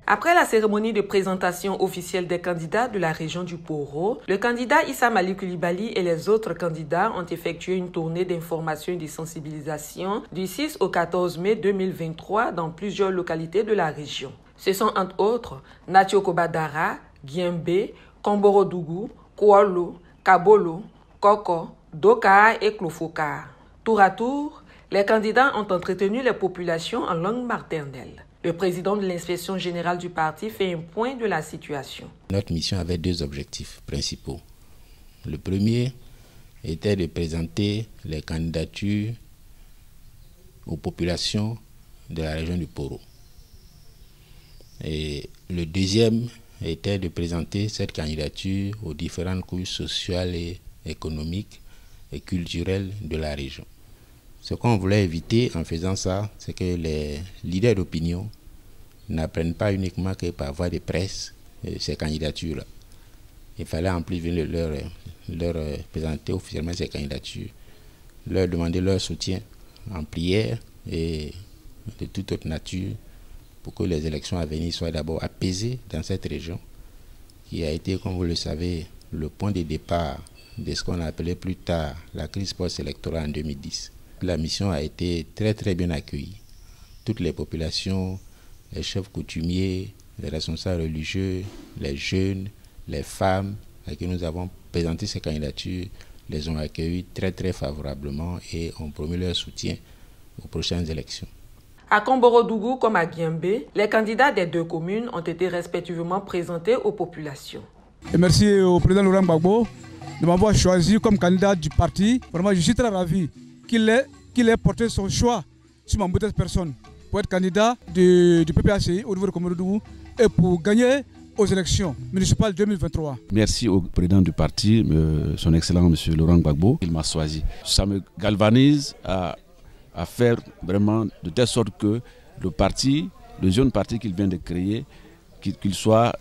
Après la cérémonie de présentation officielle des candidats de la région du Poro, le candidat Issa Malick Coulibaly et les autres candidats ont effectué une tournée d'information et de sensibilisation du 6 au 14 mai 2023 dans plusieurs localités de la région. Ce sont entre autres Natio-Kobadara, Giembe, Komboro-Dougou, Koualo, Kabolo, Koko, Doka et Klofoka. Tour à tour, les candidats ont entretenu les populations en langue maternelle. Le président de l'inspection générale du parti fait un point de la situation. Notre mission avait deux objectifs principaux. Le premier était de présenter les candidatures aux populations de la région du Poro. Et le deuxième était de présenter cette candidature aux différentes couches sociales et économiques et culturelles de la région. Ce qu'on voulait éviter en faisant ça, c'est que les leaders d'opinion n'apprennent pas uniquement que par voie de presse ces candidatures-là. Il fallait en plus venir leur présenter officiellement ces candidatures, leur demander leur soutien en prière et de toute autre nature pour que les élections à venir soient d'abord apaisées dans cette région qui a été, comme vous le savez, le point de départ de ce qu'on a appelé plus tard la crise post-électorale en 2010. La mission a été très très bien accueillie. Toutes les populations, les chefs coutumiers, les responsables religieux, les jeunes, les femmes à qui nous avons présenté ces candidatures, les ont accueillis très très favorablement et ont promis leur soutien aux prochaines élections. À Komboro-Dougou comme à Giembe, les candidats des deux communes ont été respectivement présentés aux populations. Et merci au président Laurent Gbagbo de m'avoir choisi comme candidat du parti. Vraiment, je suis très ravi qu'il ait porté son choix sur ma modeste personne pour être candidat du PPACI au niveau de Komboro-Dougou et pour gagner aux élections municipales 2023. Merci au président du parti, son excellent M. Laurent Gbagbo. Il m'a choisi. Ça me galvanise à faire vraiment de telle sorte que le parti, le jeune parti qu'il vient de créer, qu'il soit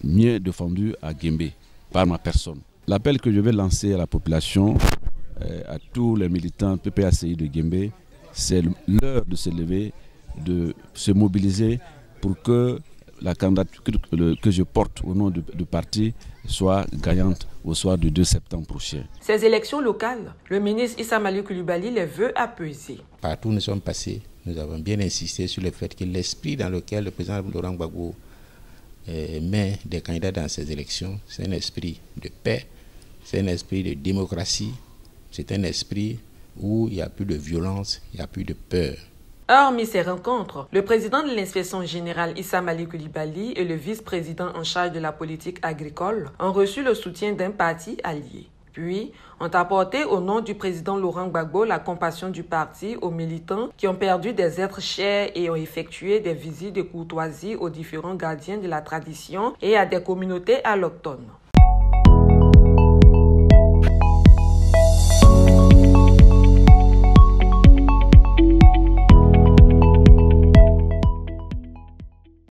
mieux défendu à Giembe par ma personne. L'appel que je vais lancer à la population, à tous les militants PPACI de Giembe, c'est l'heure de se lever, de se mobiliser pour que la candidature que je porte au nom du parti soit gagnante au soir du 2 septembre prochain. Ces élections locales, le ministre Issa Malick Coulibaly les veut apaiser. Partout où nous sommes passés, nous avons bien insisté sur le fait que l'esprit dans lequel le président Laurent Gbagbo met des candidats dans ces élections, c'est un esprit de paix, c'est un esprit de démocratie, c'est un esprit où il n'y a plus de violence, il n'y a plus de peur. Hormis ces rencontres, le président de l'inspection générale Issa Malick Coulibaly et le vice-président en charge de la politique agricole ont reçu le soutien d'un parti allié. Puis, ont apporté au nom du président Laurent Gbagbo la compassion du parti aux militants qui ont perdu des êtres chers et ont effectué des visites de courtoisie aux différents gardiens de la tradition et à des communautés allochtones.